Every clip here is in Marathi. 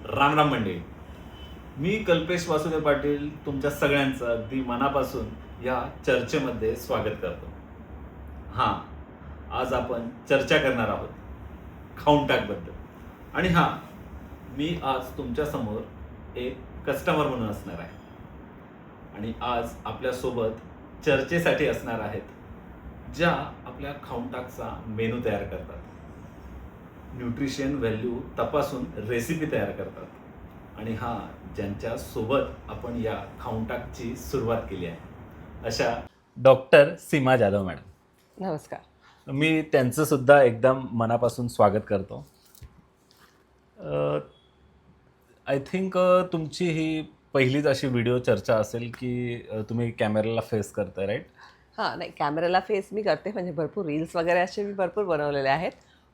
राम राम मंडळी. मी कल्पेश वासुदेव पाटील तुमच्या सगळ्यांचं अगदी मनापासून या चर्चेमध्ये स्वागत करतो. हां, आज आपण चर्चा करणार आहोत खाऊन आणि हां, मी आज तुमच्यासमोर एक कस्टमर म्हणून असणार आहे आणि आज आपल्यासोबत चर्चेसाठी असणार आहेत ज्या आपल्या खाऊनटाकचा मेनू तयार करतात, न्यूट्रिशन व्हॅल्यू तपासून रेसिपी तयार करतात आणि ज्यांच्या सोबत आपण या खाऊनटाकची सुरुवात केली आहे अशा डॉक्टर सीमा जाधव मॅडम. नमस्कार. मी त्यांचं सुद्धा एकदम मनापासून स्वागत करतो. आय थिंक तुमची ही पहिलीच अशी व्हिडिओ चर्चा असेल की तुम्ही कॅमेऱ्याला फेस करताय, राईट? हां, नाही, कॅमेऱ्याला फेस मी करते, म्हणजे भरपूर रील्स वगैरे असे मी भरपूर बनवलेले आहेत.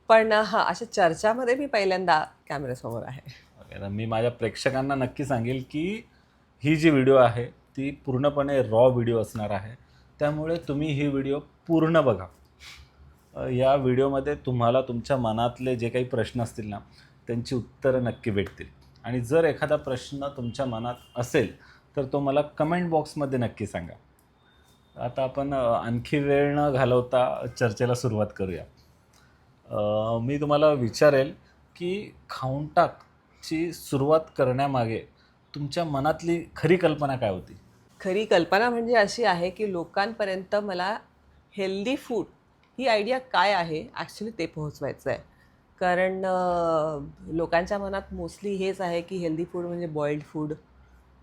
पण अशा चर्चामध्ये मी पहिल्यांदा कॅमेऱ्यासमोर आहे. ओके, तर मी माझ्या प्रेक्षकांना नक्की सांगेल की ही जी व्हिडिओ आहे ती पूर्णपणे रॉ व्हिडिओ असणार आहे, त्यामुळे तुम्ही ही व्हिडिओ पूर्ण बघा. या व्हिडिओमध्ये तुम्हाला तुमच्या मनातले जे काही प्रश्न असतील ना त्यांची उत्तरं नक्की भेटतील. आणि जर एखादा प्रश्न तुमच्या मनात असेल तर तो मला कमेंट बॉक्समध्ये नक्की सांगा. आता आपण आणखी वेळ न घालवता चर्चेला सुरुवात करूया. मी तुम्हाला विचारेल की खाऊनटाकची सुरुवात करण्यामागे तुमच्या मनातली खरी कल्पना काय होती? खरी कल्पना म्हणजे अशी आहे की लोकांपर्यंत मला हेल्दी फूड ही आयडिया काय आहे ॲक्च्युली ते पोहोचवायचं आहे. कारण लोकांच्या मनात मोस्टली हेच आहे की हेल्दी फूड म्हणजे बॉइल्ड फूड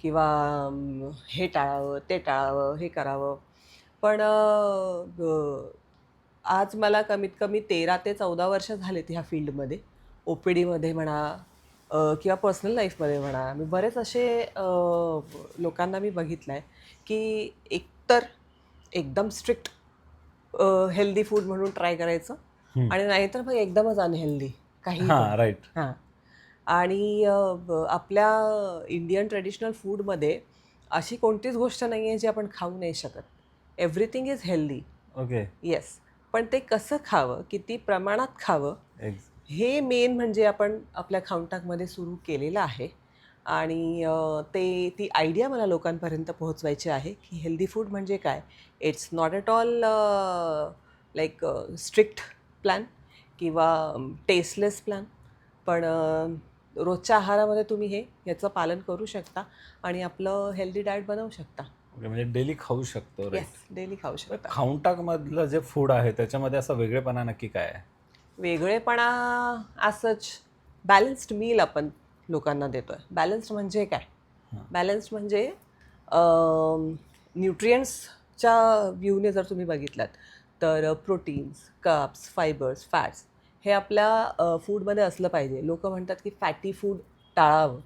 किंवा हे टाळावं, ते टाळावं, हे करावं. पण आज मला कमीत कमी 13 ते 14 वर्ष झालेत ह्या फील्डमध्ये. OPDमध्ये म्हणा किंवा पर्सनल लाईफमध्ये म्हणा, मी बरेच असे लोकांना मी बघितलं आहे की एकतर एकदम स्ट्रिक्ट हेल्दी फूड म्हणून ट्राय करायचं आणि नाहीतर मग एकदमच अनहेल्दी काही. राईट. हां. आणि आपल्या इंडियन ट्रेडिशनल फूडमध्ये अशी कोणतीच गोष्ट नाही आहे जी आपण खाऊ नाही शकत. Everything is healthy. Okay. Yes. पण ते कसं खावं, किती प्रमाणात खावं, हे मेन म्हणजे आपण आपल्या खाऊनटाकमध्ये सुरू केलेलं आहे. आणि ती आयडिया मला लोकांपर्यंत पोहोचवायची आहे की हेल्दी फूड म्हणजे काय. It's not at all like strict plan किंवा टेस्टलेस प्लॅन. पण रोजच्या आहारामध्ये तुम्ही याचं पालन करू शकता आणि आपलं हेल्दी डाएट बनवू शकता. म्हणजे डेली खाऊ शकतो, राईट? येस, डेली खाऊ शकता. खाऊनटाकमधलं जे फूड आहे त्याच्यामध्ये असा वेगळेपणा नक्की काय आहे? वेगळेपणा असंच बॅलन्स्ड मील आपण लोकांना देतो आहे. बॅलन्स्ड म्हणजे काय? बॅलन्स्ड म्हणजे न्यूट्रियंट्सच्या व्ह्यूने जर तुम्ही बघितलात तर प्रोटीन्स, कार्ब्स, फायबर्स, फॅट्स हे आपल्या फूडमध्ये असलं पाहिजे. लोक म्हणतात की फॅटी फूड टाळावं,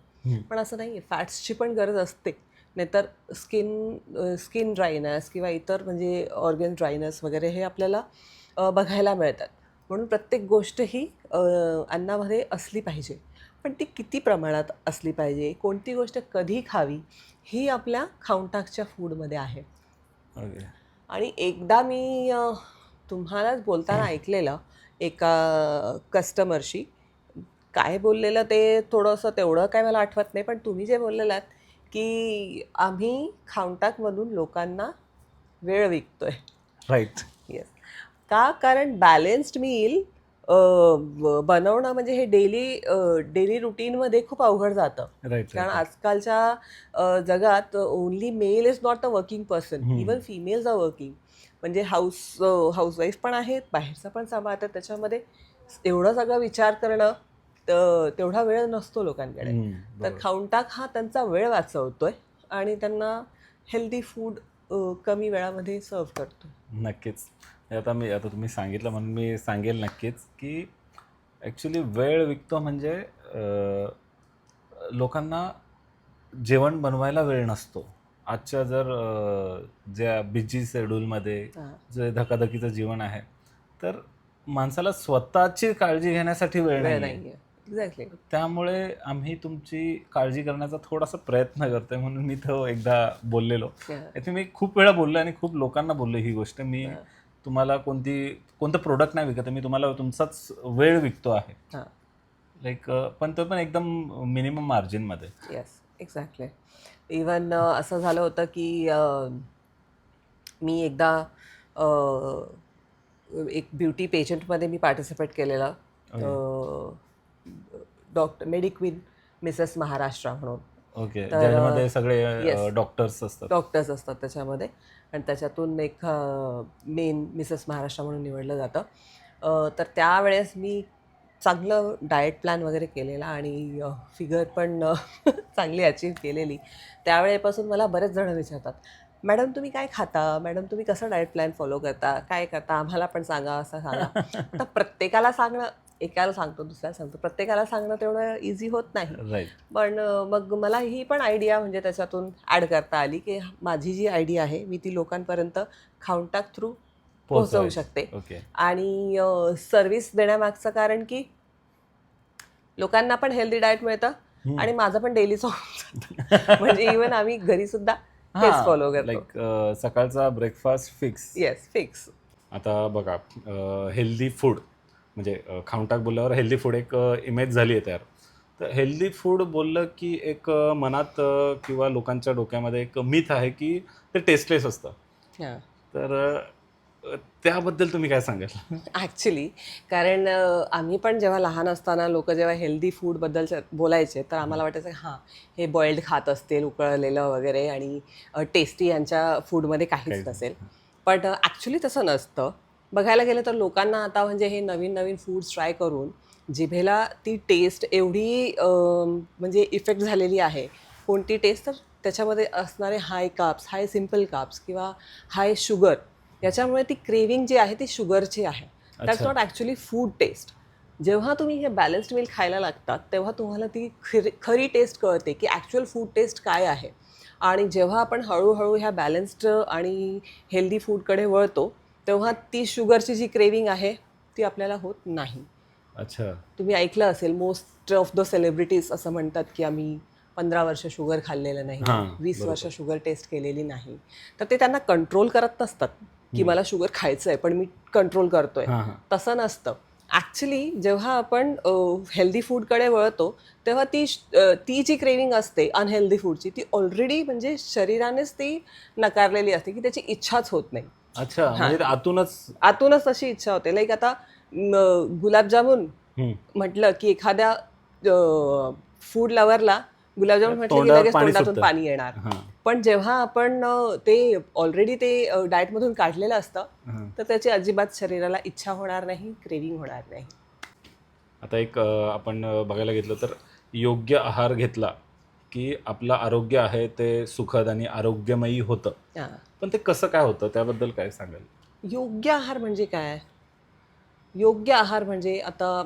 पण असं नाही आहे. फॅट्सची पण गरज असते, नाहीतर स्किन ड्रायनेस किंवा इतर म्हणजे ऑर्गन ड्रायनेस वगैरे हे आपल्याला बघायला मिळतात. म्हणून प्रत्येक गोष्ट ही अन्नामध्ये असली पाहिजे, पण ती किती प्रमाणात असली पाहिजे, कोणती गोष्ट कधी खावी, ही आपल्या खाऊनटाकच्या फूडमध्ये आहे. आणि एकदा मी तुम्हालाच बोलताना ऐकलेलं एका कस्टमरशी. काय बोललेलं ते थोडंसं तेवढं काय मला आठवत नाही, पण तुम्ही जे बोललेलात की आम्ही खाऊनटाकमधून लोकांना वेळ विकतोय. राईट. येस. का? कारण बॅलन्स्ड मील बनवणं म्हणजे हे डेली रुटीनमध्ये खूप अवघड जातं. राईट. कारण आजकालच्या जगात only male is not a working person, even females are working. म्हणजे हाऊसवाईफ पण आहेत, बाहेरचं पण सांभाळतात. त्याच्यामध्ये एवढं सगळं विचार करणं तेवढा वेळ नसतो लोकांकडे. तर खाऊनटाक हा त्यांचा वेळ वाचवतोय आणि त्यांना हेल्दी फूड कमी वेळामध्ये सर्व करतो. नक्कीच. आता तुम्ही सांगितलं म्हणून मी सांगेल नक्कीच की ॲक्च्युली वेळ विकतो म्हणजे लोकांना जेवण बनवायला वेळ नसतो. आजच्या जर ज्या बिझी शेड्यूलमध्ये जे धकाधकीचं जीवन आहे तर माणसाला स्वतःची काळजी घेण्यासाठी वेळ नाही आहे. एक्झॅक्टली. त्यामुळे आम्ही तुमची काळजी करण्याचा थोडासा प्रयत्न करतोय, म्हणून मी तो एकदा बोललेलो. मी खूप वेळा बोललो आणि खूप लोकांना बोललो ही गोष्ट. मी तुम्हाला कोणतं प्रोडक्ट नाही विकत, मी तुम्हाला तुमचाच वेळ विकतो आहे. लाईक पण तो पण एकदम मिनिमम मार्जिनमध्ये. Yes, exactly. इवन असं झालं होतं की मी एकदा एक ब्युटी पेजंटमध्ये मी पार्टिसिपेट केलेलं. डॉक्टर मेडिक्वीन मिसेस महाराष्ट्र म्हणून. ओके, तर ज्याच्यामध्ये सगळे येस, डॉक्टर्स असतात. डॉक्टर्स असतात त्याच्यामध्ये आणि त्याच्यातून एक मेन मिसेस महाराष्ट्र म्हणून निवडलं जातं. तर त्यावेळेस मी चांगलं डाएट प्लॅन वगैरे केलेला आणि फिगर पण चांगली अचीव केलेली. त्यावेळेपासून मला बरेच जण विचारतात, मॅडम तुम्ही काय खाता, मॅडम तुम्ही कसं डाएट प्लॅन फॉलो करता, काय करता, आम्हाला पण सांगा, असं सांगा. आता प्रत्येकाला सांगणं, एकाला सांगतो दुसऱ्याला सांगतो, प्रत्येकाला सांगणं तेवढं इझी होत नाही. राईट. पण मग मला ही पण आयडिया म्हणजे त्याच्यातून ॲड करता आली की माझी जी आयडिया आहे मी ती लोकांपर्यंत खाऊनटाक थ्रू पोहोचवू शकते. ओके. आणि सर्व्हिस देण्यामागचं कारण की लोकांना पण हेल्दी डाएट मिळतं आणि माझं पण डेलीच होऊन जातं. म्हणजे इवन आम्ही घरी सुद्धा तेच फॉलो करतो. लाईक सकाळचा ब्रेकफास्ट फिक्स. Yes, fix. आता बघा, हेल्दी फूड म्हणजे खाऊनटाक बोलल्यावर हेल्दी फूड एक इमेज झाली आहे तयार. तर हेल्दी फूड बोललं की एक मनात किंवा लोकांच्या डोक्यामध्ये एक मिथ आहे की ते टेस्टलेस असतं. हां. तर त्याबद्दल तुम्ही काय सांगाल? ॲक्च्युली कारण आम्ही पण जेव्हा लहान असताना लोक जेव्हा हेल्दी फूडबद्दल बोलायचे तर आम्हाला वाटायचं की हां, हे बॉइल्ड खात असतील उकळलेलं वगैरे आणि टेस्टी यांच्या फूडमध्ये काहीच नसेल. पण ॲक्च्युली तसं नसतं. बघायला गेलं तर लोकांना आता म्हणजे हे नवीन नवीन फूड्स ट्राय करून जिभेला ती टेस्ट एवढी म्हणजे इफेक्ट झालेली आहे. कोणती टेस्ट तर त्याच्यामध्ये असणारे हाय कार्ब्स, हाय सिम्पल कार्ब्स किंवा हाय शुगर, याच्यामुळे ती क्रेविंग जी आहे ती शुगरची आहे. That's not actually food taste. जेव्हा तुम्ही हे बॅलन्स्ड मील खायला लागतात तेव्हा तुम्हाला ती खरी टेस्ट कळते की ॲक्च्युअल फूड टेस्ट काय आहे. आणि जेव्हा आपण हळूहळू ह्या बॅलन्स्ड आणि हेल्दी फूडकडे वळतो तेव्हा ती शुगरची जी क्रेविंग आहे ती आपल्याला होत नाही. अच्छा. तुम्ही ऐकलं असेल मोस्ट ऑफ द सेलिब्रिटीज असं म्हणतात की आम्ही 15 वर्ष शुगर खाल्लेलं नाही, 20 वर्ष शुगर टेस्ट केलेली नाही. तर ते त्यांना कंट्रोल करत नसतात की मला शुगर खायचं आहे पण मी कंट्रोल करतोय. तसं नसतं. ॲक्च्युली जेव्हा आपण हेल्दी फूडकडे वळतो तेव्हा ती जी क्रेविंग असते अनहेल्दी फूडची ती ऑलरेडी म्हणजे शरीरानेच ती नकारलेली असते की त्याची इच्छाच होत नाही. अच्छा, म्हणजे आतूनच तशी इच्छा होते. लाईक आता गुलाबजामुन म्हटलं की एखाद्या फूड लव्हरला गुलाबजामुन म्हटलं की लगेच तोंडातून पाणी येणार. पण जेव्हा आपण ते ऑलरेडी ते डाएटमधून काढलेलं असतं तर त्याची अजिबात शरीराला इच्छा होणार नाही, क्रेविंग होणार नाही. आता एक आपण बघायला घेतलं तर योग्य आहार घेतला की आपलं आरोग्य आहे ते सुखद आणि आरोग्यमयी होतं. पण ते कसं काय होतं त्याबद्दल काय सांगाल? योग्य आहार म्हणजे काय? योग्य आहार म्हणजे आता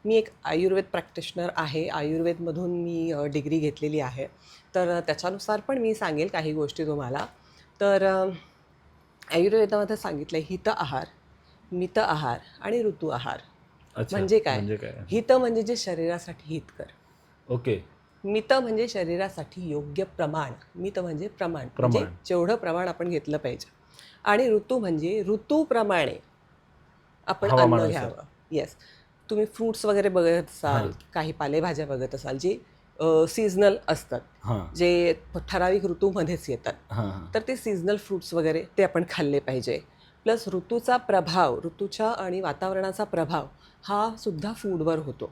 मी एक आयुर्वेद प्रॅक्टिशनर आहे. आयुर्वेदमधून मी डिग्री घेतलेली आहे. तर त्याच्यानुसार पण मी सांगेल काही गोष्टी तुम्हाला. तर आयुर्वेदामध्ये सांगितलं आहे हित आहार, मित आहार आणि ऋतू आहार. म्हणजे काय? हित म्हणजे जे शरीरासाठी हितकर. ओके. मित म्हणजे शरीरासाठी योग्य प्रमाण. मित म्हणजे प्रमाण, म्हणजे जेवढं प्रमाण आपण घेतलं पाहिजे. आणि ऋतू म्हणजे ऋतूप्रमाणे आपण अन्न घ्यावं. येस. तुम्ही फ्रूट्स वगैरे बघत असाल, काही पालेभाज्या बघत असाल जे सीझनल असतात, जे ठराविक ऋतूमध्येच येतात. तर ते सीझनल फ्रूट्स वगैरे ते आपण खाल्ले पाहिजे. प्लस ऋतूचा प्रभाव, ऋतूच्या आणि वातावरणाचा प्रभाव हा सुद्धा फूडवर होतो.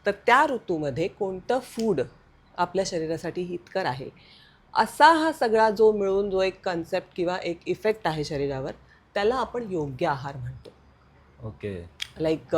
तर त्या ऋतूमध्ये कोणतं फूड आपल्या शरीरासाठी हितकर आहे असा हा सगळा जो मिळून जो एक कन्सेप्ट किंवा एक इफेक्ट आहे शरीरावर त्याला आपण योग्य आहार म्हणतो. ओके. लाईक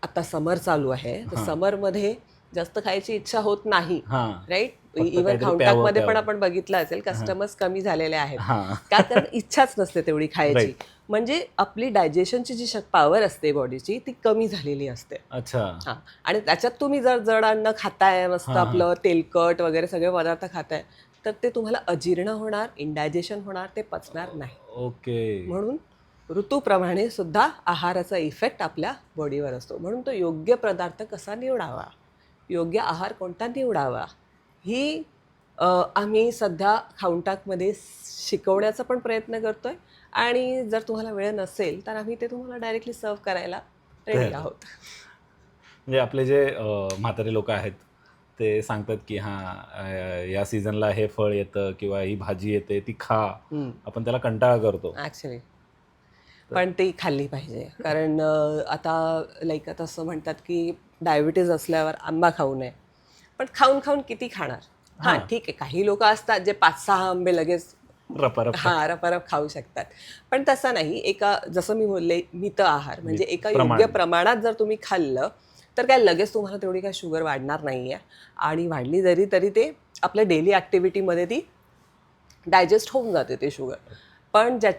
आता समर चालू आहे तर समरमध्ये जास्त खायची इच्छा होत नाही, राईट? इव्हन खाऊनटाकमध्ये पण आपण बघितलं असेल कस्टमर्स कमी झालेले आहेत. का? कारण इच्छाच नसते तेवढी खायची. म्हणजे आपली डायजेशनची जी पॉवर असते बॉडीची ती कमी झालेली असते. अच्छा. आणि त्याच्यात तुम्ही जर जड अन्न खाताय, मस्त आपलं तेलकट वगैरे सगळे पदार्थ खाताय तर ते तुम्हाला अजीर्ण होणार, इंडायजेशन होणार, ते पचणार नाही. ओके. म्हणून ऋतूप्रमाणे सुद्धा आहाराचा इफेक्ट आपल्या बॉडीवर असतो. म्हणून तो योग्य पदार्थ कसा निवडावा, योग्य आहार कोणता निवडावा ही आम्ही सध्या खाऊनटाकमध्ये शिकवण्याचा पण प्रयत्न करतोय. आणि जर तुम्हाला वेळ नसेल तर आम्ही ते तुम्हाला डायरेक्टली सर्व करायला रेडी आहोत. म्हणजे आपले जे म्हातारे लोक आहेत ते सांगतात की या सीझनला हे फळ येतं किंवा ही भाजी येते ती खा, आपण त्याला कंटाळा करतो. ॲक्च्युली पण ती खाल्ली पाहिजे कारण आता लाईक आता असं म्हणतात की डायबिटीज असल्यावर आंबा खाऊ नये, पण खाऊन खाऊन किती खाणार. हां ठीक आहे, काही लोक असतात जे 5-6 आंबे लगेच रपारप रपारप खाऊ शकतात, पण तसं नाही. एका जसं मी बोलले मित आहार म्हणजे एका प्रमाण. योग्य प्रमाणात जर तुम्ही खाल्लं तर काय लगेच तुम्हाला तेवढी काय शुगर वाढणार नाही आहे, आणि वाढली जरी तरी ते आपल्या डेली ॲक्टिव्हिटीमध्ये ती डायजेस्ट होऊन जाते ते शुगर. पण ज्या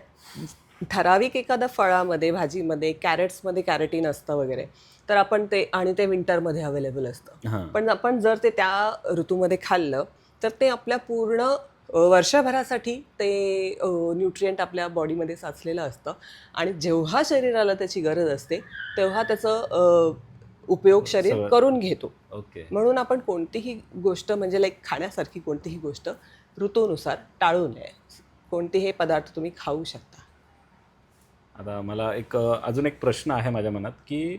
ठराविक एखाद्या फळामध्ये, भाजीमध्ये, कॅरेट्समध्ये कॅरेटीन असतं वगैरे, तर आपण ते, आणि ते विंटरमध्ये अवेलेबल असतं, पण आपण जर ते त्या ऋतूमध्ये खाल्लं तर ते आपल्या पूर्ण वर्षभरासाठी ते न्यूट्रिएंट आपल्या बॉडीमध्ये साचलेलं असतं, आणि जेव्हा शरीराला त्याची गरज असते तेव्हा त्याचं उपयोग शरीर करून घेतो. ओके. म्हणून आपण कोणतीही गोष्ट म्हणजे लाईक खाण्यासारखी कोणतीही गोष्ट ऋतूनुसार टाळू नये. कोणतेही पदार्थ तुम्ही खाऊ शकता. आता मला अजून एक प्रश्न आहे माझ्या मनात की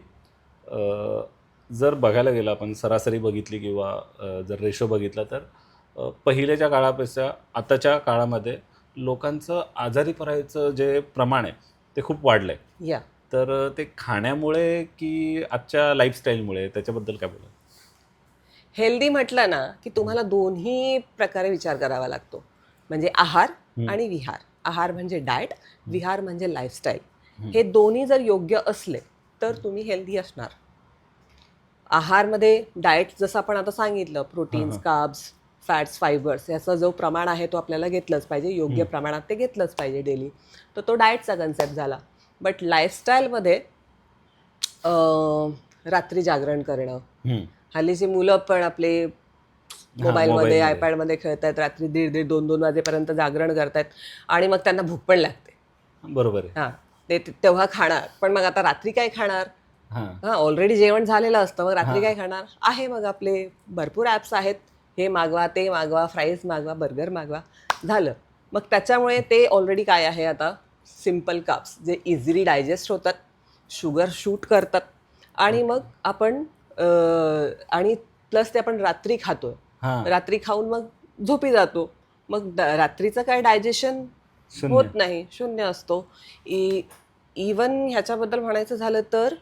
जर बघायला गेलं आपण सरासरी बघितली किंवा जर रेशो बघितला तर पहिलेच्या काळापेक्षा आताच्या काळामध्ये लोकांचं आजारी पडायचं जे प्रमाण आहे ते खूप वाढलं आहे. या तर ते खाण्यामुळे की आजच्या लाईफस्टाईलमुळे, त्याच्याबद्दल काय बोला? हेल्दी म्हटलं ना की तुम्हाला दोन्ही प्रकारे विचार करावा लागतो, म्हणजे आहार आणि विहार. आहार म्हणजे डाएट, विहार म्हणजे लाईफस्टाईल. हे दोन्ही जर योग्य असले तर तुम्ही हेल्दी असणार. आहारमध्ये डाएट जसं आपण आता सांगितलं, प्रोटीन्स, कार्ब्स, फॅट्स, फायबर्स याचा जो प्रमाण आहे तो आपल्याला घेतलंच पाहिजे, योग्य प्रमाणात ते घेतलंच पाहिजे डेली, तर तो डाएटचा कन्सेप्ट झाला. बट लाईफस्टाईलमध्ये रात्री जागरण करणं, हल्लीची मुलं पण आपले मोबाईलमध्ये, आयपॅडमध्ये खेळत आहेत, रात्री 1:30, 2-2 वाजेपर्यंत जागरण करतायत, आणि मग त्यांना भूक पण लागते. बरोबर आहे. हां, ते तेव्हा खाणार, पण मग आता रात्री काय खाणार? ऑलरेडी जेवण झालेलं असतं, मग रात्री काय खाणार आहे? मग आपले भरपूर ॲप्स आहेत, हे मागवा, ते मागवा, फ्राईज मागवा, बर्गर मागवा, झालं. मग त्याच्यामुळे ते ऑलरेडी काय आहे आता, सिम्पल कार्ब्स जे इझिली डायजेस्ट होतात, शुगर शूट करतात, आणि मग आपण आणि प्लस ते आपण रात्री खातोय, रात्री खाऊन मग झोपी जातो, मग रात्रीचं काय डायजेशन होत नाही, शून्य असतो. इवन ह्याच्याबद्दल म्हणायचं झालं तर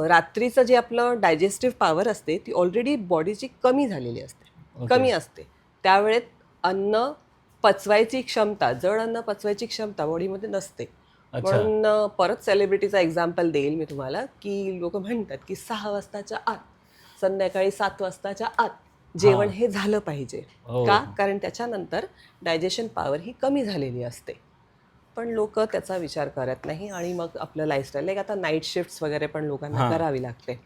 रात्रीचं जे आपलं डायजेस्टिव्ह पॉवर असते ती ऑलरेडी बॉडीची कमी झालेली असते, कमी असते. त्यावेळेत अन्न पचवायची क्षमता, जड अन्न पचवायची क्षमता बॉडीमध्ये नसते. म्हणून परत सेलिब्रिटीचा एक्झाम्पल देईल मी तुम्हाला, की लोक म्हणतात की 6 वाजताच्या आत, संध्याकाळी 7 वाजताच्या आत जेवण हे झालं पाहिजे. का? कारण त्याच्यानंतर डायजेशन पॉवर ही कमी झालेली असते. पण लोक त्याचा विचार करत नाही, आणि मग आपलं लाईफस्टाईल, लाईक आता नाईट शिफ्ट्स वगैरे पण लोकांना करावी लागते.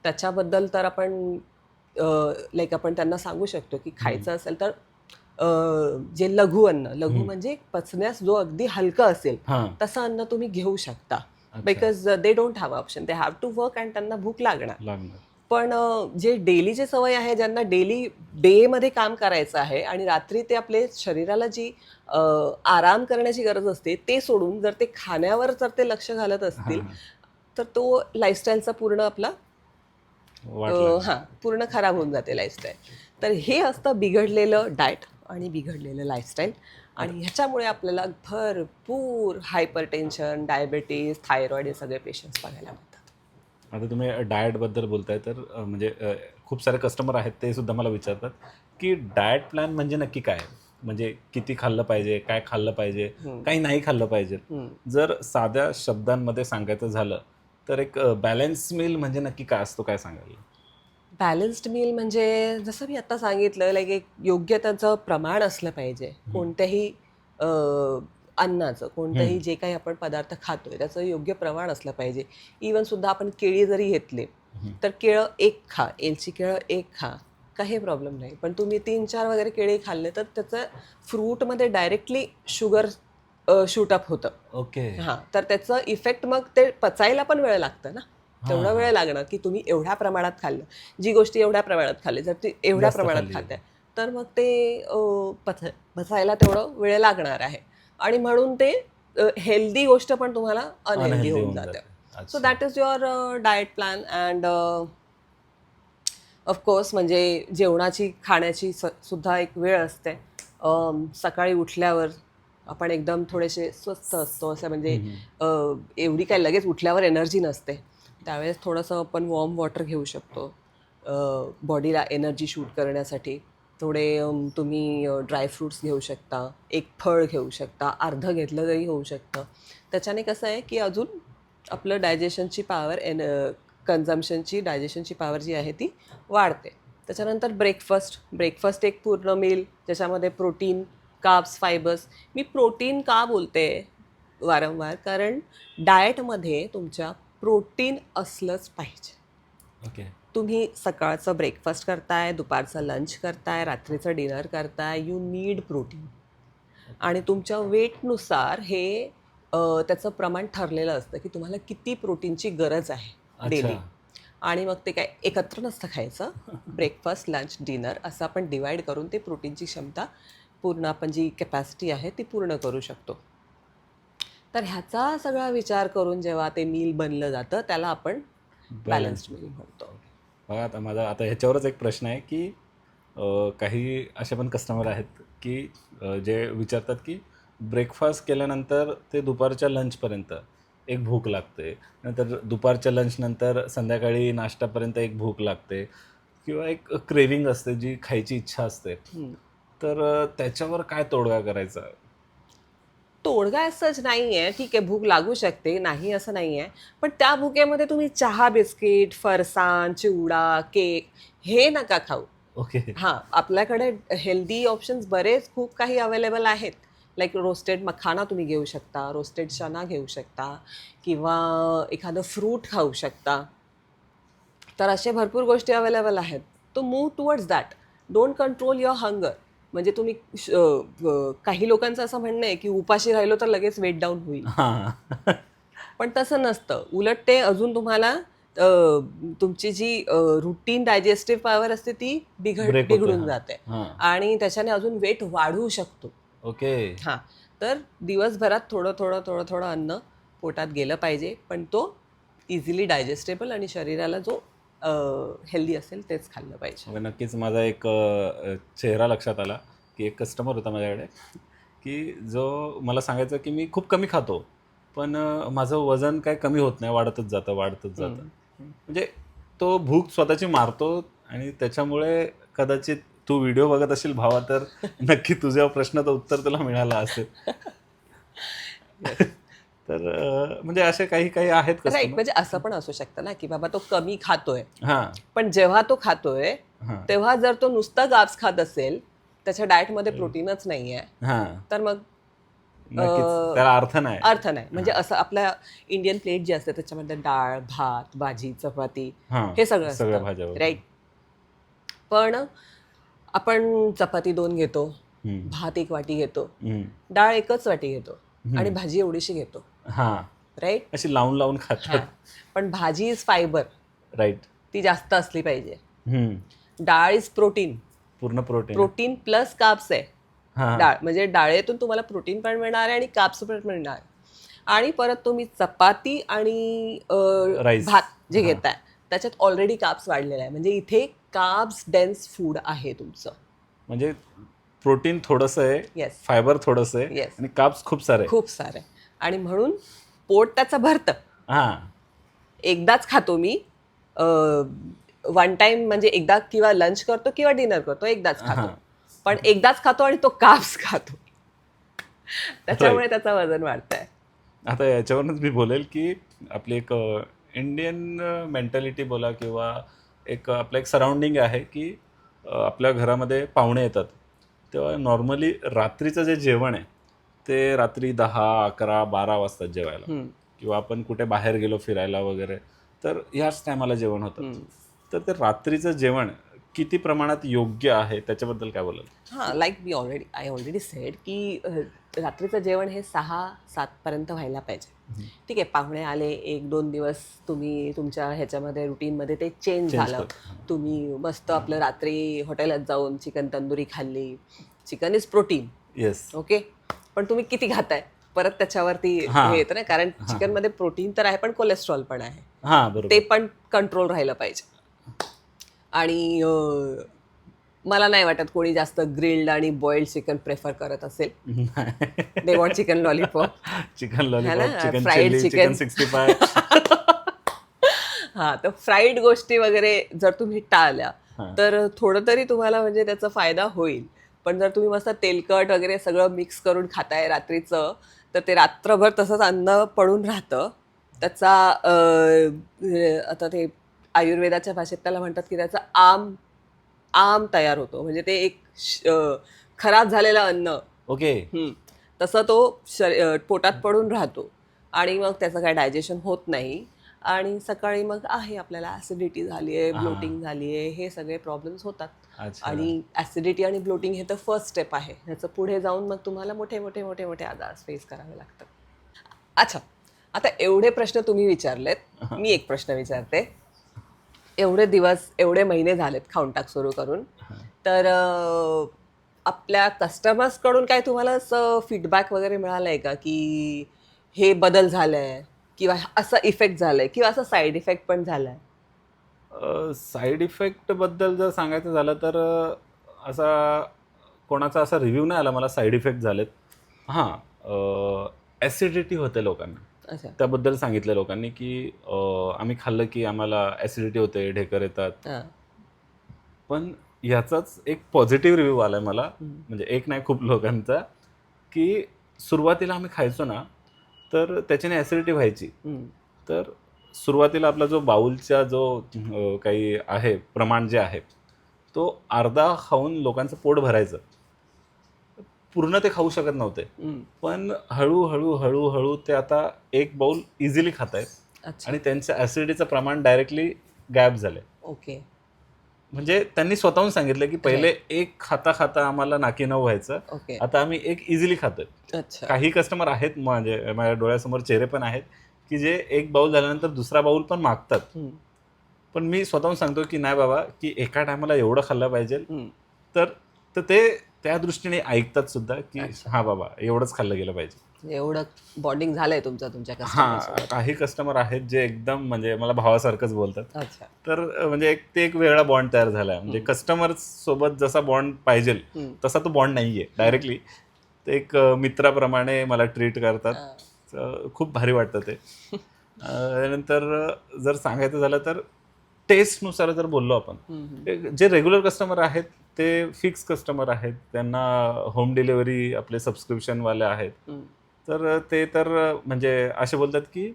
त्याच्याबद्दल तर आपण लाईक आपण त्यांना सांगू शकतो की खायचं असेल तर जे लघु अन्न, लघु म्हणजे पचण्यास जो अगदी हलकं असेल तसं अन्न तुम्ही घेऊ शकता, because they don't have option, they have to work, आणि त्यांना भूक लागणार. पण जे डेलीची सवय आहे, ज्यांना डेली डेमध्ये काम करायचं आहे आणि रात्री ते आपले शरीराला जी आराम करण्याची गरज असते ते सोडून जर ते खाण्यावर जर ते लक्ष घालत असतील तर तो लाईफस्टाईलचा पूर्ण आपला पूर्ण खराब होऊन जाते लाईफस्टाईल. तर हे असतं बिघडलेलं डाएट आणि बिघडलेलं लाईफस्टाईल, आणि ह्याच्यामुळे आपल्याला भरपूर हायपरटेन्शन, डायबेटीज, थायरॉइड हे सगळे पेशंट्स बघायला मिळतात. आता तुम्ही डाएटबद्दल बोलताय तर म्हणजे खूप सारे कस्टमर आहेत ते सुद्धा मला विचारतात की डाएट प्लॅन म्हणजे नक्की काय, म्हणजे किती खाल्लं पाहिजे, काय खाल्लं पाहिजे, काही नाही खाल्लं पाहिजे. जर साध्या शब्दांमध्ये सांगायचं झालं तर एक बॅलन्स मील म्हणजे नक्की काय असतो, काय सांगाल? बॅलन्स्ड मील म्हणजे जसं मी आता सांगितलं, लाईक एक योग्य त्याचं प्रमाण असलं पाहिजे. कोणत्याही अन्नाचं, कोणतंही जे काही आपण पदार्थ खातोय त्याचं योग्य प्रमाण असलं पाहिजे. इवन सुद्धा आपण केळी जरी घेतले तर केळं 1 खा, एलची केळं 1 खा, काही प्रॉब्लेम नाही. पण तुम्ही 3-4 वगैरे केळी खाल्ले तर त्याचं फ्रूटमध्ये डायरेक्टली शुगर शूटअप होतं. ओके. तर त्याचं इफेक्ट मग ते पचायला पण वेळ लागतं ना, तेवढा वेळ लागणार की तुम्ही एवढ्या प्रमाणात खाल्लं, जी गोष्टी एवढ्या प्रमाणात खाल्ली, जर ती एवढ्या प्रमाणात खाते तर मग ते पचायला तेवढं वेळ लागणार आहे, आणि म्हणून ते हेल्दी गोष्ट पण तुम्हाला अनहेल्दी होऊन जाते. So that is your diet plan, and of course म्हणजे जेवणाची खाण्याची सुद्धा एक वेळ असते. सकाळी उठल्यावर आपण एकदम थोडेसे स्वस्थ असतो असं म्हणजे एवढी काय लगेच उठल्यावर एनर्जी नसते. त्यावेळेस थोडंसं आपण वॉर्म वॉटर घेऊ शकतो बॉडीला एनर्जी शूट करण्यासाठी. थोडे तुम्ही ड्रायफ्रूट्स घेऊ शकता, एक फळ घेऊ शकता, अर्धं घेतलं तरी होऊ शकतं. त्याच्याने कसं आहे की अजून आपलं डायजेशनची पॉवर कन्झम्पशनची डायजेशनची पॉवर जी आहे ती वाढते. त्याच्यानंतर ब्रेकफास्ट एक पूर्ण मील ज्याच्यामध्ये प्रोटीन, कार्ब्स, फायबर्स. मी प्रोटीन का बोलते वारंवार, कारण डाएटमध्ये तुमच्या प्रोटीन असलंच पाहिजे. ओके. तुम्ही सकाळचं ब्रेकफास्ट करताय, दुपारचं लंच करताय, रात्रीचं डिनर करताय, यू नीड प्रोटीन. आणि तुमच्या वेटनुसार हे त्याचं प्रमाण ठरलेलं असतं की तुम्हाला किती प्रोटीनची गरज आहे डेली. आणि मग ते काय एकत्र नसतं खायचं. ब्रेकफास्ट, लंच, डिनर असं आपण डिवाईड करून ते प्रोटीनची क्षमता पूर्ण आपण जी कॅपॅसिटी आहे ती पूर्ण करू शकतो. तर ह्याचा सगळा विचार करून जेव्हा ते मील बनलं जातं त्याला आपण बॅलन्स्ड मील म्हणतो. बघा आता माझा ह्याच्यावरच एक प्रश्न आहे की काही असे पण कस्टमर आहेत की जे विचारतात की ब्रेकफास्ट केल्यानंतर ते दुपारच्या लंचपर्यंत एक भूक लागते, नंतर दुपारच्या लंचनंतर संध्याकाळी नाश्त्यापर्यंत एक भूक लागते किंवा एक क्रेविंग असते जी खायची इच्छा असते. तर त्याच्यावर काय तोडगा करायचा? तोडगा असंच नाही आहे. ठीक आहे, भूक लागू शकते, नाही असं नाही आहे. पण त्या भुकेमध्ये तुम्ही चहा, बिस्किट, फरसाण, चिवडा, केक हे नका खाऊ. ओके. हां, आपल्याकडे हेल्दी ऑप्शन्स बरेच खूप काही अवेलेबल आहेत. लाईक रोस्टेड मखाना तुम्ही घेऊ शकता, रोस्टेड चना घेऊ शकता किंवा एखादं फ्रूट खाऊ शकता. तर असे भरपूर गोष्टी अवेलेबल आहेत. तो move towards that. Don't control your hunger. म्हणजे तुम्ही काही लोकांचं असं म्हणणं आहे की उपाशी राहिलो तर लगेच वेट डाऊन होईल. हां. पण तसं नसतं. उलट ते अजून तुम्हाला तुमची जी रुटीन डायजेस्टिव्ह पॉवर असते ती ब्रेक होते. बिघडून जाते हां. आणि त्याच्याने अजून वेट वाढू शकतो. ओके. हां, तर दिवसभरात थोडं थोडं थोडं थोडं अन्न पोटात गेलं पाहिजे, पण तो इझिली डायजेस्टेबल आणि शरीराला जो हेल्दी असेल तेच खाल्लं पाहिजे. मग नक्कीच माझा एक चेहरा लक्षात आला की एक कस्टमर होता माझ्याकडे की जो मला सांगायचा की मी खूप कमी खातो पण माझं वजन काय कमी होत नाही, वाढतच जातं. म्हणजे तो भूक स्वतःची मारतो आणि त्याच्यामुळे कदाचित तू व्हिडिओ बघत असेल भावा तर नक्की तुझ्या प्रश्नाचं उत्तर तुला मिळालं असेल. तर म्हणजे असे काही काही आहेत राईट. customer. म्हणजे असं पण असू शकतं ना की बाबा तो कमी खातोय, हां. पण जेव्हा तो खातोय हां. तेव्हा जर तो नुसता कार्ब्स खात असेल, त्याच्या डाएटमध्ये प्रोटीनच नाहीये, हां. तर मग नक्कीच त्याला अर्थ नाही. अर्थ नाही. म्हणजे असं आपल्या इंडियन प्लेट जी असते त्याच्यामध्ये डाळ, भात, भाजी, चपाती हां. हे सगळं सगळ्या असतं, भाज्या वगैरे. राईट. पण आपण चपाती 2 घेतो, हम्म. भात 1 वाटी घेतो, हम्म. डाळ 1च वाटी घेतो आणि भाजी एवढीशी घेतो, हां. राईट. अशी लावून खातात. पण भाजी इज फायबर, राईट. ती जास्त असली पाहिजे. डाळ इज प्रोटीन, पूर्ण प्रोटीन. प्रोटीन प्लस कार्ब्स आहे हां. डाळ. म्हणजे डाळेतून तुम्हाला प्रोटीन पण मिळणार आहे आणि कार्ब्स पण मिळणार. आणि परत तुम्ही चपाती आणि राईस. भात जे घेताय त्याच्यात ऑलरेडी कार्ब्स वाढलेला आहे. म्हणजे इथे कार्ब्स डेन्स फूड आहे तुमचं. म्हणजे प्रोटीन थोडंसं आहे, येस, फायबर थोडंसं आहे येस, आणि कार्ब्स खूप सारे. खूप सारं आहे. आणि म्हणून पोट त्याचं भरतं. हां. एकदाच खातो मी, वन टाइम म्हणजे एकदा किंवा लंच करतो किंवा डिनर करतो, एकदाच खातो. हां. पण एकदाच खातो आणि तो कार्ब्स खातो, त्याच्यामुळे त्याचं वजन वाढतंय. आता याच्यावरूनच मी बोलेल की आपली एक इंडियन मेंटॅलिटी बोला किंवा एक आपलं एक सराउंडिंग आहे की आपल्या घरामध्ये पाहुणे येतात तेव्हा नॉर्मली रात्रीचं जे जेवण आहे ते रात्री 10, 11, 12 वाजतात जेवायला. किंवा आपण कुठे बाहेर गेलो फिरायला वगैरे तर ह्याच टायमाला जेवण होतं. तर ते रात्रीचं जेवण किती प्रमाणात योग्य आहे त्याच्याबद्दल काय बोलाल? हां, लाईक आय ऑलरेडी सेड की रात्रीचं जेवण हे 6-7 पर्यंत व्हायला पाहिजे. ठीक आहे, पाहुणे आले, 1-2 दिवस तुम्ही तुमच्या ह्याच्यामध्ये रुटीनमध्ये ते चेंज झालं. तुम्ही मस्त आपलं रात्री हॉटेलात जाऊन चिकन तंदुरी खाल्ली. Chicken is protein, yes. Okay. पण तुम्ही किती खाताय परत त्याच्यावरती हे येतं ना, कारण चिकनमध्ये प्रोटीन तर आहे पण कोलेस्ट्रॉल पण आहे. हां, बरोबर. ते पण कंट्रोल राहिलं पाहिजे. आणि मला नाही वाटत कोणी जास्त ग्रिल्ड आणि बॉइल्ड चिकन प्रेफर करत असेल. They want chicken lollipop, chicken है लॉलीपॉप, ना, chicken fried chilli, chicken chicken. 65. हां, तर फ्राईड गोष्टी वगैरे जर तुम्ही टाळल्या हां. तर थोडं तरी तुम्हाला म्हणजे त्याचा फायदा होईल. पण जर तुम्ही मस्त तेलकट वगैरे सगळं मिक्स करून खाताय रात्रीचं, तर ते रात्रभर तसंच अन्न पडून राहतं. त्याचा आता ते आयुर्वेदाच्या भाषेत त्याला म्हणतात की त्याचा आम तयार होतो. म्हणजे ते एक खराब झालेलं अन्न. ओके. हं. तसं तो पोटात पडून राहतो आणि मग त्याचं काय डायजेशन होत नाही आणि सकाळी मग आहे आपल्याला ॲसिडिटी झाली आहे, हां. ब्लोटिंग झाली आहे, हे सगळे प्रॉब्लेम्स होतात. अच्छा. आणि ॲसिडिटी आणि ब्लोटिंग हे तर फर्स्ट स्टेप आहे. ह्याचं पुढे जाऊन मग तुम्हाला मोठे मोठे मोठे मोठे आजार फेस करावे लागतात. अच्छा, आता एवढे प्रश्न तुम्ही विचारलेत, मी एक प्रश्न विचारते. एवढे दिवस एवढे महिने झालेत खाऊनटाक सुरू करून, तर आपल्या कस्टमर्सकडून काय तुम्हाला असं फीडबॅक वगैरे मिळालं आहे का की हे बदल झालाय किंवा असा इफेक्ट झालाय किंवा असा साईड इफेक्ट पण झालाय? साईड इफेक्टबद्दल जर सांगायचं झालं तर असा कोणाचा असा रिव्ह्यू नाही आला मला साईड इफेक्ट झालेत. हां, ॲसिडिटी होते लोकांना. अच्छा. त्याबद्दल सांगितलं लोकांनी की आम्ही खाल्लं की आम्हाला ॲसिडिटी होते, ढेकर येतात. हां. पण ह्याचाच एक पॉझिटिव्ह रिव्ह्यू आला आहे मला, हं. म्हणजे एक नाही खूप लोकांचा, की सुरुवातीला आम्ही खायचो ना, तर त्याच्याने ॲसिडिटी व्हायची. हं. तर सुरुवातीला आपला जो बाउलचा जो काही आहे प्रमाण जे आहे, तो अर्धा खाऊन लोकांचं पोट भरायचं. पूर्ण ते खाऊ शकत नव्हते. हं. पण हळू ते आता एक बाउल इझिली खातायत अच्छा. आणि त्यांचं ॲसिडिटीचं प्रमाण डायरेक्टली गायब झालंय. ओके. म्हणजे त्यांनी स्वतःहून सांगितलं, की पहिले एक खाता आम्हाला नाकीनऊ व्हायचं. ओके. आता आम्ही एक इझिली खातोय. अच्छा. काही कस्टमर आहेत म्हणजे माझ्या डोळ्यासमोर चेहरे पण आहेत, की जे एक बाउल झाल्यानंतर दुसरा बाउल पण मागतात. हं. पण मी स्वतःहून सांगतो, की नाही बाबा, की एका टायमाला एवढं खाल्लं पाहिजे. हं. तर तर ते त्या दृष्टीने ऐकतात सुद्धा, की अच्छा. हां बाबा, एवढंच खाल्लं गेलं पाहिजे. म्हणजे एवढं बॉन्डिंग झालंय तुमच्या हां, कस्टमर्ससोबत. काही कस्टमर आहेत जे एकदम म्हणजे मला भावासारखंच बोलतात. अच्छा. तर म्हणजे ते एक वेगळा बॉन्ड तयार झाला आहे. म्हणजे कस्टमर्स सोबत जसा बॉन्ड पाहिजे हं. तसा तो बॉन्ड नाही आहे डायरेक्टली. ते एक मित्राप्रमाणे मला ट्रीट करतात. हां. तर खूप भारी वाटतं ते. त्यानंतर जर सांगायचं झालं तर टेस्टनुसार जर बोललो आपण, हं, हं. जे रेग्युलर कस्टमर आहेत ते फिक्स कस्टमर आहेत. त्यांना होम डिलिव्हरी आपले सबस्क्रिप्शनवाले आहेत. हं. तर ते तर म्हणजे असे बोलतात की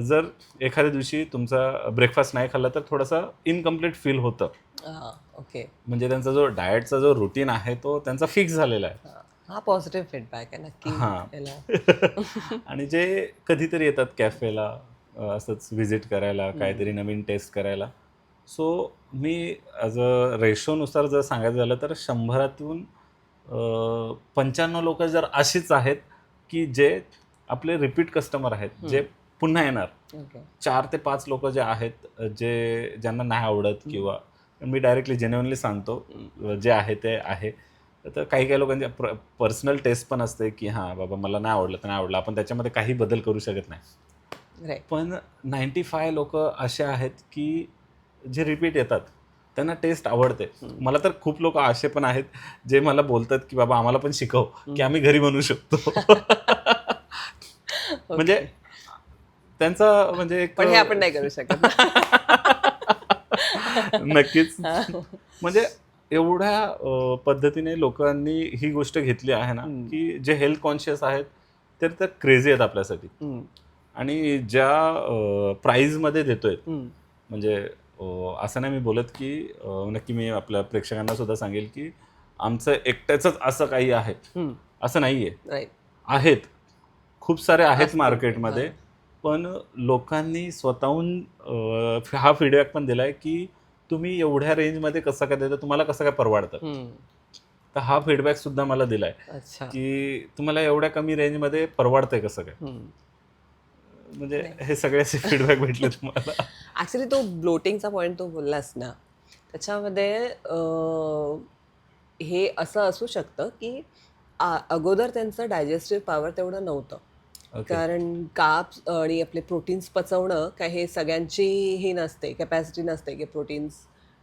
जर एखाद्या दिवशी तुमचा ब्रेकफास्ट नाही खाल्ला तर थोडासा इनकम्प्लीट फील होतं. हां. ओके. म्हणजे त्यांचा जो डाएटचा जो रुटीन आहे तो त्यांचा फिक्स झालेला आहे. हां. हा पॉझिटिव्ह फीडबॅक आहे नक्की हां. याला. आणि जे कधीतरी येतात कॅफेला असंच व्हिजिट करायला, काहीतरी नवीन टेस्ट करायला. सो मी ॲज अ रेशोनुसार जर सांगायचं झालं तर 100तून 95 लोकं जर अशीच आहेत, की जे आपले रिपीट कस्टमर आहेत, जे पुन्हा येणार. ओके. 4 ते 5 लोकं जे आहेत, जे ज्यांना नाही आवडत किंवा मी डायरेक्टली जेन्युइनली सांगतो, जे आहे ते आहे. तर काही लोकांची पर्सनल टेस्ट पण असते, की हां, बाबा मला नाही आवडलं तर नाही आवडलं. आपण त्याच्यामध्ये काही बदल करू शकत नाही. राईट. पण 95 लोकं असे आहेत, की जे रिपीट येतात. त्यांना टेस्ट आवडते. मला तर खूप लोकं असे पण आहेत, जे मला बोलतात, की "बाबा आम्हाला पण शिकव, की आम्ही घरी बनवू शकतो." म्हणजे ओके. त्यांचा म्हणजे एक पण हे आपण नाही करू शकत. नक्कीच. हां. म्हणजे एवढ्या पद्धतीने लोकांनी ही गोष्ट घेतली आहे ना, की जे हेल्थ कॉन्शियस आहेत, तर क्रेझी आहेत आपल्यासाठी. हं. आणि ज्या प्राईजमध्ये देतोय, हं. म्हणजे असं नाही मी बोलत, की नक्की मी आपल्या प्रेक्षकांना सुद्धा सांगेल, की आमचं एकट्याचंच असं काही आहे, हं. असं नाही आहे. राईट. आहेत. खूप सारे आहेत असतील. मार्केटमध्ये. हां. पण लोकांनी स्वतःहून हा फीडबॅक पण दिलाय, की तुम्ही एवढ्या रेंजमध्ये कसं काय देता? तुम्हाला कसं काय परवडतं? हं. तर हा फीडबॅक सुद्धा मला दिलाय, अच्छा. की तुम्हाला एवढ्या कमी रेंजमध्ये परवडतंय कसं काय? हं. म्हणजे हे सगळे असे फीडबॅक भेटले तुम्हाला. ॲक्च्युली तो ब्लोटिंगचा पॉईंट तो बोललास ना, त्याच्यामध्ये हे असं असू शकतं, की अगोदर त्यांचं डायजेस्टिव्ह पॉवर तेवढं नव्हतं. ओके. कारण कार्ब्स आणि आपले प्रोटीन्स पचवणं काय हे सगळ्यांची ही नसते, कॅपॅसिटी नसते, की प्रोटीन्स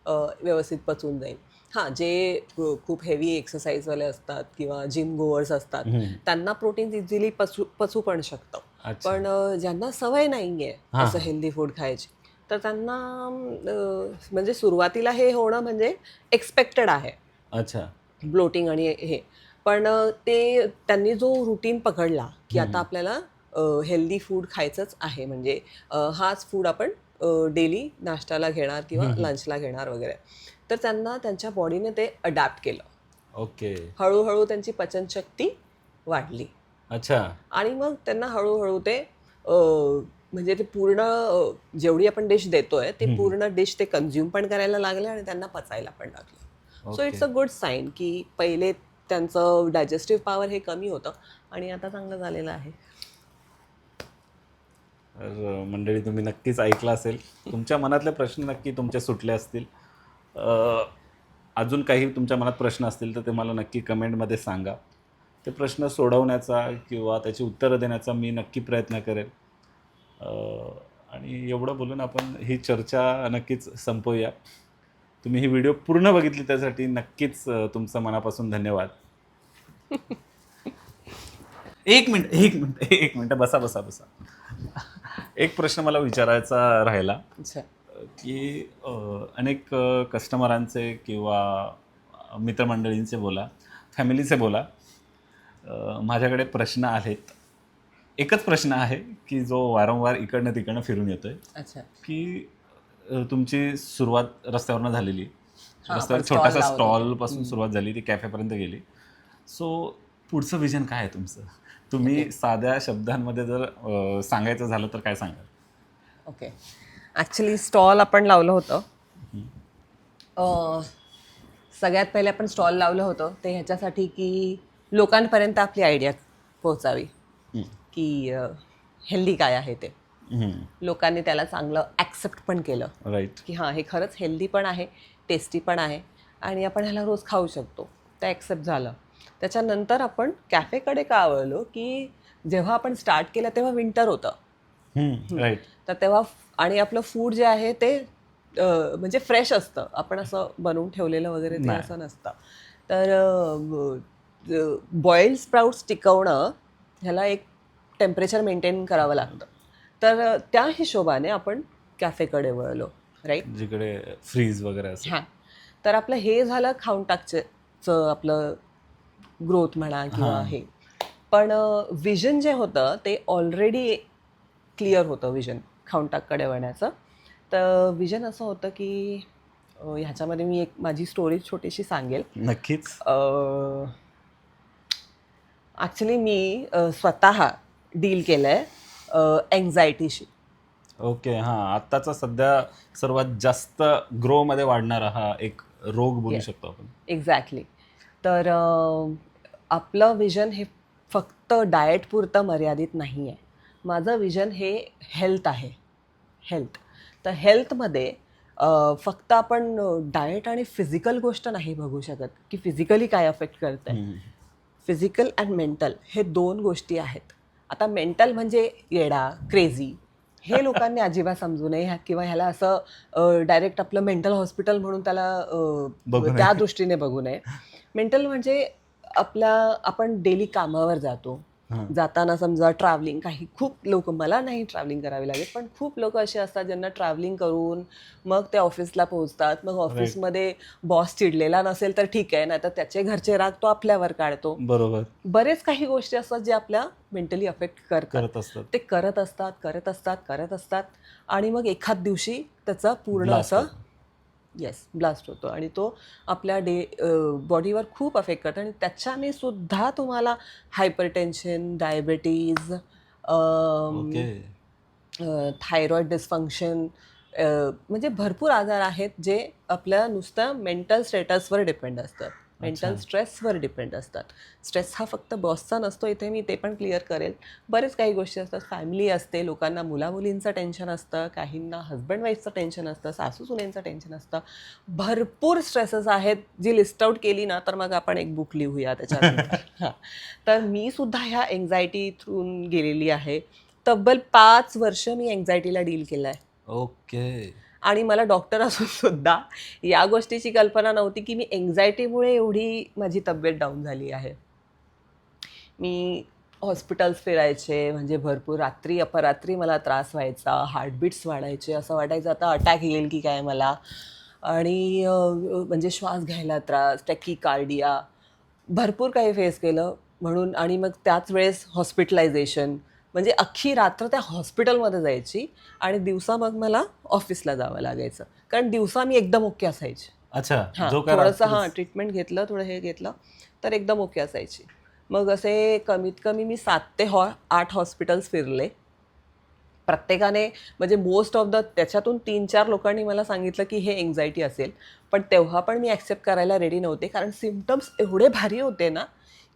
व्यवस्थित पचून जाईल. हां, जे खूप हेवी एक्सरसाइजवाले असतात किंवा जिम गोअर्स असतात त्यांना प्रोटीन्स इझिली पचू पण शकतं. अच्छा. पण ज्यांना सवय नाही आहे हां, असं हां. हेल्दी फूड खायची, तर त्यांना म्हणजे सुरुवातीला हे होणं म्हणजे एक्सपेक्टेड आहे, अच्छा. ब्लोटिंग आणि हे. पण ते त्यांनी जो रुटीन पकडला की आता आपल्याला हेल्दी फूड खायचंच आहे, म्हणजे हाच फूड आपण डेली नाश्त्याला घेणार किंवा लंचला घेणार वगैरे, तर त्यांना त्यांच्या बॉडीने ते अडॅप्ट केलं. ओके. हळूहळू त्यांची पचनशक्ती वाढली अच्छा. आणि मग त्यांना हळूहळू ते म्हणजे ते पूर्ण जेवढी आपण डिश देतोय ते पूर्ण डिश ते कन्झ्युम पण करायला लागले आणि त्यांना पचायला पण लागलं. So it's a good sign की पहिले त्यांचं डायजेस्टिव्ह पॉवर हे कमी होतं आणि आता चांगलं झालेलं आहे. तर मंडळी, तुम्ही नक्कीच ऐकलं असेल. तुमच्या मनातले प्रश्न नक्की तुमचे सुटले असतील. अजून काही तुमच्या मनात प्रश्न असतील तर ते मला नक्की कमेंटमध्ये सांगा. ते प्रश्न सोडवण्याचा किंवा त्याची उत्तरं देण्याचा मी नक्की प्रयत्न करेन. आणि एवढं बोलून आपण ही चर्चा नक्कीच संपवूया. तुम्ही ही व्हिडिओ पूर्ण बघितली त्यासाठी नक्कीच तुमचं मनापासून धन्यवाद. एक मिनिट बसा. एक प्रश्न मला विचारायचा राहिला, अच्छा. की अनेक कस्टमरांचे किंवा मित्रमंडळींचे बोला, फॅमिलीचे बोला, माझ्याकडे प्रश्न आहेत. एकच प्रश्न आहे की जो वारंवार इकडनं तिकडनं फिरून येतोय, अच्छा. की तुमची सुरुवात रस्त्यावरनं झालेली. हां, रस्त्यावर आपण छोटासा stall लावत होतो. स्टॉलपासून सुरुवात झाली, ती कॅफेपर्यंत गेली. सो पुढचं विजन काय आहे तुमचं? तुम्ही साध्या शब्दांमध्ये जर सांगायचं झालं तर काय सांगाल? ओके. ॲक्च्युली स्टॉल आपण लावलं होतं. सगळ्यात पहिले आपण स्टॉल लावलं होतं ते ह्याच्यासाठी की लोकांपर्यंत आपली आयडिया पोहोचावी की हेल्दी काय आहे ते. लोकांनी त्याला चांगलं ॲक्सेप्ट पण केलं राईट. की हां, हे खरंच हेल्दी पण आहे, टेस्टी पण आहे आणि आपण ह्याला रोज खाऊ शकतो. ते ॲक्सेप्ट झालं. त्याच्यानंतर आपण कॅफेकडे का वळलो की जेव्हा आपण स्टार्ट केलं तेव्हा विंटर होतं. राईट. तर तेव्हा आणि आपलं फूड जे आहे ते म्हणजे फ्रेश असतं. आपण असं बनवून ठेवलेलं वगैरे ते नाही. असं नसतं. तर बॉइल्ड स्प्राउट्स टिकवणं ह्याला एक टेम्परेचर मेंटेन करावं लागतं. तर त्या हिशोबाने आपण कॅफेकडे वळलो, राईट? जिकडे फ्रीज वगैरे असेल. हां. तर आपलं हे झालं खाऊन टाकचं आपलं ग्रोथ म्हणा किंवा हे. पण विजन जे होतं ते ऑलरेडी क्लिअर होतं विजन खाऊन टाककडे वळण्याचं. तर विजन असं होतं की ह्याच्यामध्ये मी एक माझी स्टोरी छोटीशी सांगेल. नक्कीच. ॲक्च्युली मी स्वतः डील केलं आहे एन्झायटीशी. ओके. हां, आत्ताचा सध्या सर्वात जास्त ग्रोमध्ये वाढणारा हा एक रोग बोलू शकतो आपण. एक्झॅक्टली. तर आपलं विजन हे फक्त डाएटपुरतं मर्यादित नाही आहे. माझं विजन हे हेल्थ आहे, हेल्थ. तर हेल्थमध्ये फक्त आपण डाएट आणि फिजिकल गोष्ट नाही बघू शकत की फिजिकली काय अफेक्ट करतंय. फिजिकल अँड मेंटल हे 2 गोष्टी आहेत. आता मेंटल म्हणजे येडा, क्रेझी हे लोकांनी अजिबात समजू नये किंवा ह्याला असं डायरेक्ट आपलं मेंटल हॉस्पिटल म्हणून त्याला बघू नये. त्या दृष्टीने बघू नये. मेंटल म्हणजे आपण डेली कामावर जातो. जाताना समजा ट्रॅव्हलिंग खूप लोक, मला नाही ट्रॅव्हलिंग करावी लागेल, पण खूप लोक असे असतात ज्यांना ट्रॅव्हलिंग करून मग ते ऑफिसला पोहोचतात. मग ऑफिसमध्ये बॉस चिडलेला नसेल तर ठीक आहे, नाही तर त्याचे घरचे राग तो आपल्यावर काढतो. बरोबर. बरेच काही गोष्टी असतात जे आपल्या मेंटली अफेक्ट करतात. करत असतात. ते करत असतात आणि मग एखाद दिवशी त्याचा पूर्ण Blast असं होतो. ब्लास्ट होतो आणि तो आपल्या बॉडीवर खूप अफेक्ट करतो आणि त्याच्याने सुद्धा तुम्हाला hypertension, diabetes, okay. Thyroid dysfunction, म्हणजे भरपूर आजार आहेत जे आपल्या नुसतं मेंटल स्टेटसवर डिपेंड असतात, मेंटल स्ट्रेसवर डिपेंड असतात. स्ट्रेस हा फक्त बॉसचा नसतो, इथे मी ते पण क्लिअर करेल. बरेच काही गोष्टी असतात, फॅमिली असते, लोकांना मुलामुलींचं टेन्शन असतं, काहींना हजबंड वाईफचं टेन्शन असतं, सासू सुनेंचं टेन्शन असतं. भरपूर स्ट्रेसेस आहेत, जी लिस्ट आउट केली ना तर मग आपण एक बुक लिहूया त्याच्यानंतर. हां. तर मी सुद्धा ह्या एन्झायटी थ्रून गेलेली आहे. तब्बल 5 वर्ष मी एन्झायटीला डील केलं आहे. ओके. आणि मला डॉक्टर असून सुद्धा या गोष्टीची कल्पना नव्हती की मी एन्झायटीमुळे एवढी माझी तब्येत डाऊन झाली आहे. मी हॉस्पिटल्स फिरायचे, म्हणजे भरपूर रात्री अपरात्री मला त्रास व्हायचा, हार्टबीट्स वाढायचे, असं वाटायचं आता अटॅक येईल की काय मला. आणि म्हणजे श्वास घ्यायला त्रास, टॅकीकार्डिया, भरपूर काही फेस केलं म्हणून. आणि मग त्याच वेळेस हॉस्पिटलायझेशन, म्हणजे अख्खी रात्र त्या हॉस्पिटलमध्ये जायची आणि दिवसा मग मला ऑफिसला जावं लागायचं, कारण दिवसा मी एकदम ओके असायची. अच्छा, हां, जो काय थोडंसं रात्रीच- ट्रीटमेंट घेतलं, थोडं हे घेतलं, तर एकदम ओके असायची. मग असे कमीत कमी मी 7 ते 8 हॉस्पिटल्स फिरले. प्रत्येकाने, म्हणजे मोस्ट ऑफ द त्याच्यातून 3-4 लोकांनी मला सांगितलं की हे एन्झायटी असेल. पण तेव्हा पण मी ॲक्सेप्ट करायला रेडी नव्हते, कारण सिम्पटम्स एवढे भारी होते ना,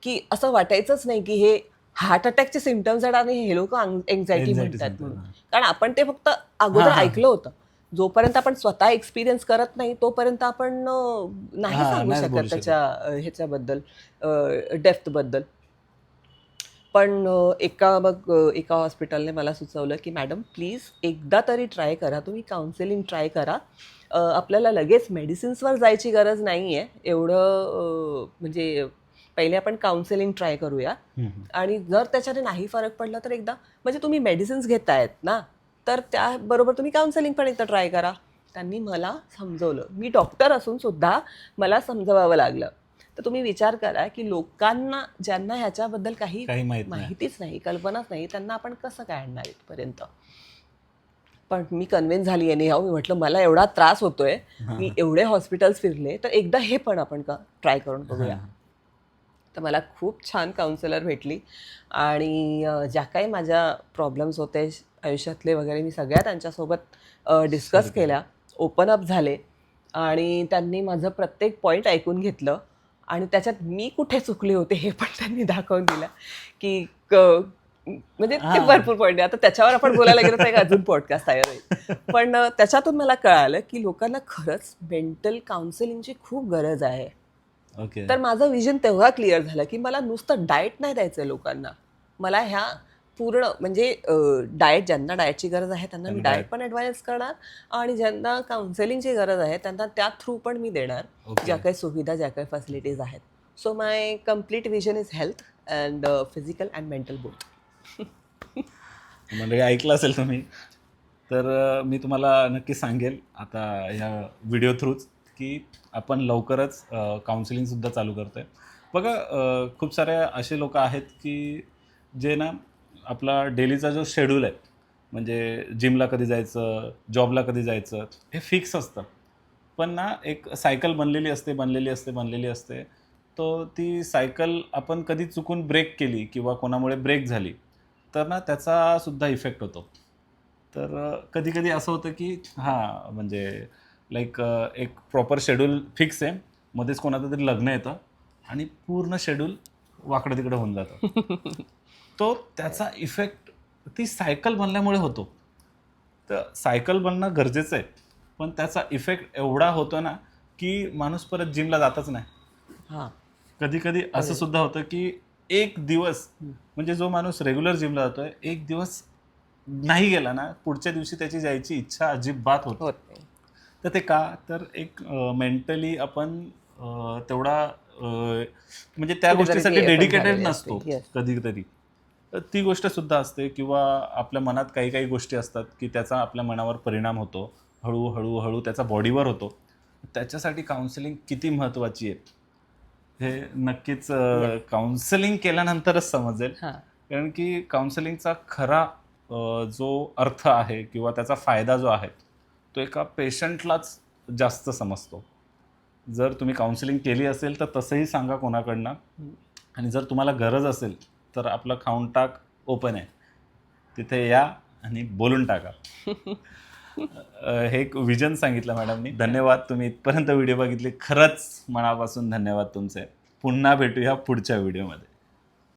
की असं वाटायचंच नाही की हे हार्ट अटॅकचे सिम्पटम्स आहेत आणि हे लोकं एन्झायटी Anxiety म्हणतात सांगतात, म्हणून. हां. कारण आपण ते फक्त अगोदर हां, हां. ऐकलं होतं. जोपर्यंत आपण स्वतः एक्सपिरियन्स करत नाही तोपर्यंत आपण नाही हां, सांगू नाहीच शकत बोलू शकत. त्याच्या ह्याच्याबद्दल, डेप्थबद्दल. पण एका हॉस्पिटलने मला सुचवलं की मॅडम प्लीज एकदा तरी ट्राय करा, तुम्ही काउन्सिलिंग ट्राय करा. आपल्याला लगेच मेडिसिन्सवर जायची गरज नाही आहे एवढं, म्हणजे पहिले आपण काउन्सिलिंग ट्राय करूया. आणि जर त्याच्याने नाही फरक पडला तर एकदा, म्हणजे तुम्ही मेडिसिन्स घेतायत ना, तर त्याबरोबर तुम्ही काउन्सिलिंग पण एकदा ट्राय करा. त्यांनी मला समजवलं. मी डॉक्टर असून सुद्धा मला समजवावं लागलं. तर तुम्ही विचार करा की लोकांना, ज्यांना ह्याच्याबद्दल काही काही माहित नाही. माहितीच नाही, कल्पनाच नाही, त्यांना आपण कसं काय आणणार इथपर्यंत. पण मी कन्व्हिन्स झाली आहे. मी म्हटलं मला एवढा त्रास होतोय, मी एवढे हॉस्पिटल्स फिरले, तर एकदा हे पण आपण ट्राय करून बघूया. तर मला खूप छान काउन्सिलर भेटली आणि ज्या काही माझ्या प्रॉब्लेम्स होते आयुष्यातले वगैरे, मी सगळ्या त्यांच्यासोबत डिस्कस केल्या, ओपन अप झाले आणि त्यांनी माझं प्रत्येक पॉईंट ऐकून घेतलं आणि त्याच्यात मी कुठे चुकले होते हे पण त्यांनी दाखवून दिलं की म्हणजे ते हां. भरपूर पॉईंट आहे. आता त्याच्यावर आपण बोलायला गेलो तर एक अजून पॉडकास्ट तयार होईल. पण त्याच्यातून मला कळालं की लोकांना खरंच मेंटल काउन्सिलिंगची खूप गरज आहे. ओके. तर माझं विजन तेव्हा क्लिअर झालं की मला नुसतं डाएट नाही द्यायचं लोकांना. मला ह्या पूर्ण, म्हणजे डाएट, ज्यांना डाएटची गरज आहे त्यांना मी त्यांना डाएट diet. पण ॲडवाइस करणार आणि ज्यांना काउन्सिलिंगची गरज आहे त्यांना त्या थ्रू पण मी देणार, ओके. ज्या काही सुविधा, ज्या काही फॅसिलिटीज आहेत. So my complete vision is health and physical and mental both. म्हणजे ऐकलं असेल तुम्ही, तर मी तुम्हाला नक्की सांगेल आता या व्हिडिओ थ्रूच की आपण लवकरच काउन्सिलिंगसुद्धा चालू करतो आहे. बघा, खूप सारे असे लोक आहेत की जे ना, आपला डेलीचा जो शेड्यूल आहे, म्हणजे जिमला कधी जायचं, जॉबला कधी जायचं, हे फिक्स असतं. पण ना एक सायकल बनलेली असते. तो ती सायकल आपण कधी चुकून ब्रेक केली किंवा कोणामुळे ब्रेक झाली, तर ना त्याचासुद्धा इफेक्ट होतो. तर कधी-कधी असं होतं की हां, म्हणजे लाईक एक प्रॉपर शेड्यूल फिक्स आहे. मध्येच कोणाचं तरी लग्न येतं आणि पूर्ण शेड्यूल वाकडं-तिकडं होऊन जातं. तो त्याचा इफेक्ट ती सायकल बनल्यामुळे होतो. तर सायकल बनणं गरजेचं आहे. पण त्याचा इफेक्ट एवढा होतो ना, की माणूस परत जिमला जातच नाही. हां. कधी-कधी असं सुद्धा होतं की एक दिवस, म्हणजे जो माणूस रेग्युलर जिमला जातोय, एक दिवस नाही गेला ना, पुढच्या दिवशी त्याची जायची इच्छा अजिबात होत नाही. होत नाही. तर ते का? तर एक मेंटली आपण तेवढा म्हणजे त्या कुठेतरी गोष्टीसाठी ती effort डेडिकेटेड झालेली नसतो असते. Yes. कधीतरी. तर ती गोष्ट सुद्धा असते किंवा आपल्या मनात काही गोष्टी असतात की त्याचा आपल्या मनावर परिणाम होतो. हळू त्याचा बॉडीवर होतो. त्याच्यासाठी काउन्सिलिंग किती महत्त्वाची आहे, हे नक्कीच Yes. काउन्सिलिंग केल्यानंतरच समजेल. हां. कारण की काउन्सिलिंगचा खरा जो अर्थ आहे किंवा त्याचा फायदा जो आहे, तो एका पेशंटलाच जास्त समजतो. जर तुम्ही काउन्सिलिंग केली असेल तर तसंही सांगा कोणाकडनं. आणि जर तुम्हाला गरज असेल तर आपलं काउंटाक ओपन आहे. तिथे या आणि बोलून टाका. हे एक विजन सांगितलं मॅडमनी. धन्यवाद, तुम्ही इथपर्यंत व्हिडिओ बघितले. खरंच मनापासून धन्यवाद तुमचे. पुन्हा भेटूया पुढच्या व्हिडिओमध्ये.